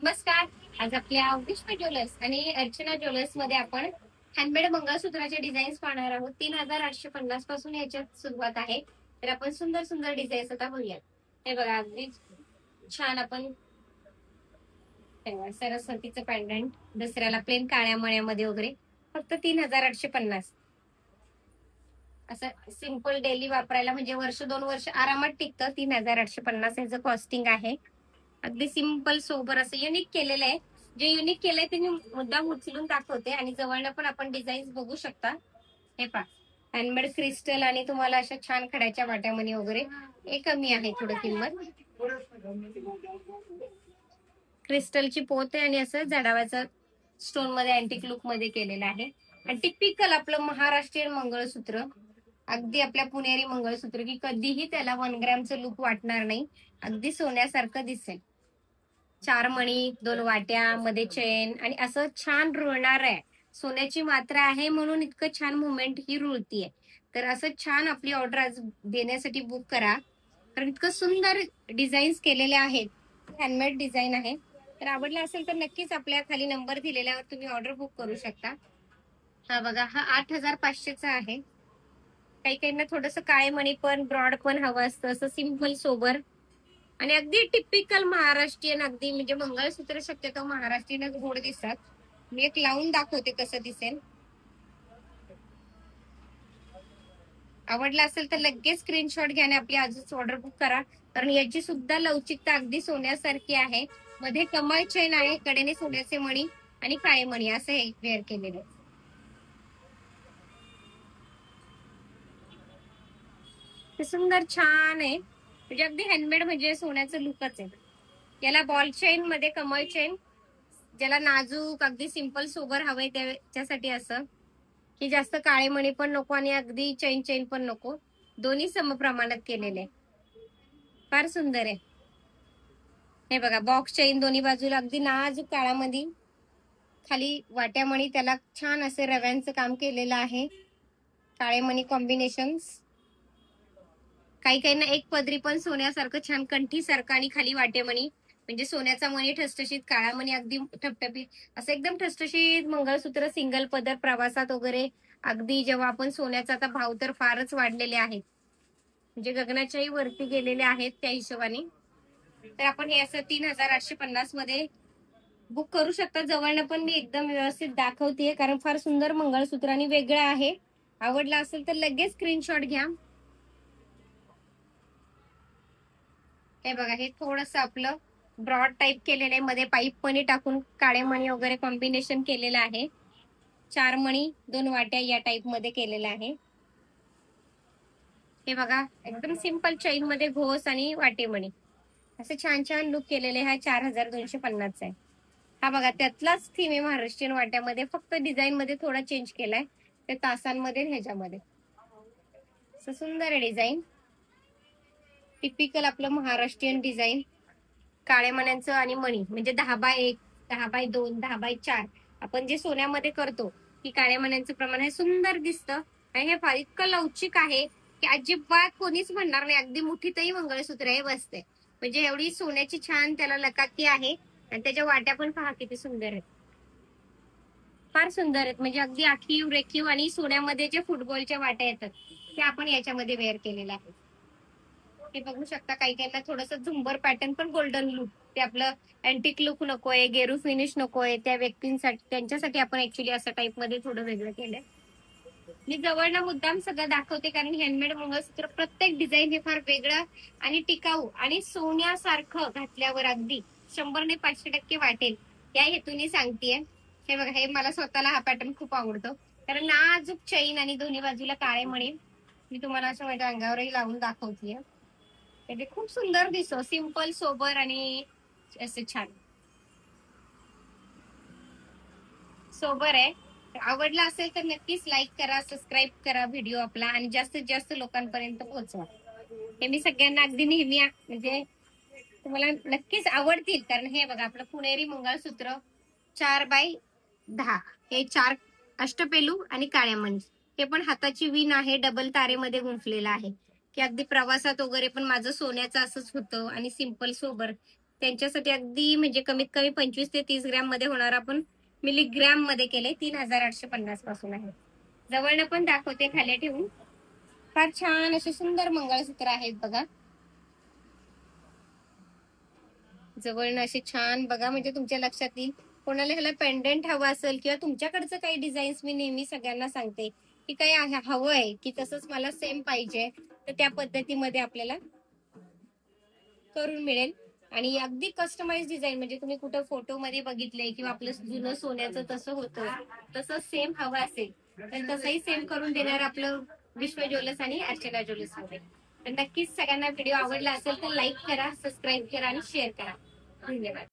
नमस्कार. आज आपल्या विश्व ज्वेलर्स आणि अर्चना ज्वेलर्स मध्ये आपण हँडमेड मंगळसूत्राचे डिझाईन्स पाहणार आहोत. 3850 पासून याच्यात सुरुवात आहे. तर आपण सुंदर सुंदर डिझाईन्स आता बघूयात. हे बघा, अगदी छान आपण सरस्वतीचं पेंडंट, दसऱ्याला प्लेन काळ्या मण्यामध्ये वगैरे फक्त 3850. असं सिंपल डेली वापरायला म्हणजे वर्ष 2 वर्ष आरामात टिकतं. 3850 याचं कॉस्टिंग आहे. अगदी सिंपल सोबर असं युनिक केलेलं आहे. जे युनिक केलंय ते मी मुद्दाम उचलून दाखवते आणि जवळनं पण आपण डिझाईन्स बघू शकता. हे पहा, हँडमेड क्रिस्टल आणि तुम्हाला अशा छान खड्याच्या वाट्यामध्ये वगैरे हे कमी आहे थोडं किंमत. क्रिस्टलची पोत आहे आणि असं जडाव्याचं स्टोन मध्ये अँटिक लुक मध्ये केलेलं आहे. आणि टिपिकल आपलं महाराष्ट्रीयन मंगळसूत्र, अगदी आपल्या पुणेरी मंगळसूत्र की कधीही त्याला 1 ग्रॅमचं लुक वाटणार नाही. अगदी सोन्यासारखं दिसेल. 4 मणी, 2 वाट्या, मध्ये चेन आणि असं छान रुळणार आहे. सोन्याची मात्रा आहे म्हणून इतकं छान मुवमेंट ही रुळतीये. तर असं छान आपली ऑर्डर आज देण्यासाठी बुक करा. कारण इतकं सुंदर डिझाईन्स केलेले आहेत. हँडमेड डिझाईन आहे. तर आवडलं असेल तर नक्कीच आपल्या खाली नंबर दिलेल्यावर तुम्ही ऑर्डर बुक करू शकता. हा बघा, हा 8500चा आहे. काही काहींना थोडंसं काळे मणी पण ब्रॉड पण हवं असतं, असं सिंपल सोबर आणि अगदी टिपिकल महाराष्ट्रीयन, अगदी म्हणजे मंगळसूत्र शक्यतो महाराष्ट्रीयनच गोड दिसतात. मी एक लावून दाखवते कसं दिसेल. आवडला असेल तर लगेच स्क्रीनशॉट घ्या आणि आपली आजच ऑर्डर बुक करा. कारण याची सुद्धा लवचिकता अगदी सोन्यासारखी आहे. मध्ये कमळ चेन आहे, कडेने सोन्याचे मणी आणि काळे मणी असं हे वेअर केलेले. ते सुंदर छान आहे. म्हणजे अगदी हँडमेड म्हणजे सोन्याचं लुकच आहे. याला बॉल चेन मध्ये कमळ चेन, ज्याला नाजूक अगदी सिंपल सोबर हवंय त्याच्यासाठी असं की जास्त काळे मणी पण नको आणि अगदी चैन चैन पण नको, दोन्ही समप्रमाणात केलेले. फार सुंदर आहे. हे बघा, बॉक्स चैन दोन्ही बाजूला अगदी नाजूक काळामध्ये, खाली वाट्यामणी त्याला छान असे रव्यांचं काम केलेलं आहे. काळे मणी कॉम्बिनेशन. काही काहींना एक पदरी पण सोन्यासारखं छान कंठीसारखं आणि खाली वाटेमणी म्हणजे सोन्याचा मणी ठसठशीत, काळा मणी अगदी ठपठपीत, असं एकदम ठसठशीत मंगळसूत्र सिंगल पदर प्रवासात वगैरे. अगदी जेव्हा आपण सोन्याचा आता भाव तर फारच वाढलेले आहेत, म्हणजे गगनाच्याही वरती गेलेले आहेत त्या हिशोबाने. तर आपण हे असं 3850 मध्ये बुक करू शकता. जवळनं पण मी एकदम व्यवस्थित दाखवतेय कारण फार सुंदर मंगळसूत्र आणि वेगळं आहे. आवडला असेल तर लगेच स्क्रीनशॉट घ्या. हे बघा, हे थोडस आपलं ब्रॉड टाईप केलेलं आहे, मध्ये पाईप मणी टाकून काळे मणी वगैरे कॉम्बिनेशन केलेलं आहे. 4 मणी 2 वाट्या या टाईप मध्ये केलेलं आहे. हे बघा, एकदम सिंपल चैन मध्ये घोस आणि वाटेमणी असं छान छान लुक केलेले. हा 4250 आहे. हा बघा, त्यातलाच थीम आहे महाराष्ट्रीयन वाट्यामध्ये, फक्त डिझाईन मध्ये थोडा चेंज केलाय ते तासांमध्ये ह्याच्यामध्ये. असं सुंदर आहे डिझाईन, टिपिकल आपलं महाराष्ट्रीयन डिझाईन. काळ्या मण्यांचं आणि मणी म्हणजे 10x1, 10x2, 10x4 आपण जे सोन्यामध्ये करतो की काळ्या मण्यांचं प्रमाण हे सुंदर दिसतं. आणि हे फार इतकं लवचिक आहे की अजिबात कोणीच म्हणणार नाही. अगदी मुठीतही मंगळसूत्र हे बसते, म्हणजे एवढी सोन्याची छान त्याला लकाकी आहे. आणि त्याच्या वाट्या पण पहा किती सुंदर आहेत, फार सुंदर आहेत. म्हणजे अगदी आखीव रेखीव आणि सोन्यामध्ये जे फुटबॉलच्या वाट्या येतात ते आपण याच्यामध्ये वेअर केलेल्या आहेत. हे बघू शकता. काही काहींना थोडंसं झुंबर पॅटर्न पण गोल्डन लुक, ते आपलं अँटिक लुक नकोय, गेरू फिनिश नकोय त्या व्यक्तींसाठी, त्यांच्यासाठी आपण ऍक्च्युली असं टाईप मध्ये थोडं वेगळं केलंय. मी जवळनं मुद्दाम सगळं दाखवते कारण हँडमेड मंगळसूत्र प्रत्येक डिझाईन हे फार वेगळं आणि टिकाऊ आणि सोन्यासारखं घातल्यावर अगदी 100 ने 500% वाटेल या हेतूने सांगतेय. हे बघा, हे मला स्वतःला हा पॅटर्न खूप आवडतो कारण नाजूक चैन आणि दोन्ही बाजूला काळे मणी. मी तुम्हाला असं माझ्या अंगावरही लावून दाखवतेय. म्हणजे खूप सुंदर दिसतो, सिंपल सोबर आणि असं छान सोबर आहे. आवडला असेल तर नक्कीच लाईक करा, सबस्क्राईब करा व्हिडिओ आपला आणि जास्तीत जास्त लोकांपर्यंत पोहोचवा. हे मी सगळ्यांना अगदी नेहमी म्हणजे तुम्हाला नक्कीच आवडतील. कारण हे बघा, आपलं पुणेरी मंगळसूत्र 4x10, हे 4 अष्टपेलू आणि काळ्या मणी. हे पण हाताची विण आहे, डबल तारेमध्ये गुंफलेलं आहे की अगदी प्रवासात वगैरे पण माझं सोन्याचं असंच होतं आणि सिंपल सोबर त्यांच्यासाठी अगदी म्हणजे कमीत कमी 25 ते 30 ग्रॅम मध्ये होणार आपण मिलीग्रॅम मध्ये केले. 3850 पासून आहे. जवळनं पण दाखवते खाली ठेवून. फार छान असे सुंदर मंगळसूत्र आहेत बघा. जवळनं असे छान बघा, म्हणजे तुमच्या लक्षात येईल. कोणाला ह्याला पेंडंट हवं असेल किंवा तुमच्याकडचं काही डिझाईन्स मी नेहमी सगळ्यांना सांगते की काही हवं आहे की तसंच मला सेम पाहिजे, तर त्या पद्धतीमध्ये आपल्याला करून मिळेल. आणि अगदी कस्टमाइज डिझाईन, म्हणजे तुम्ही कुठं फोटो मध्ये बघितले किंवा आपलं जुनं सोन्याचं तसं होतं तसं सेम हवं असेल तर तसंही सेम करून देणार आपलं विश्व ज्वेलर्स आणि अर्चना ज्वेलर्स मध्ये. तर नक्कीच सगळ्यांना व्हिडिओ आवडला असेल तर लाईक करा, सबस्क्राईब करा आणि शेअर करा. धन्यवाद.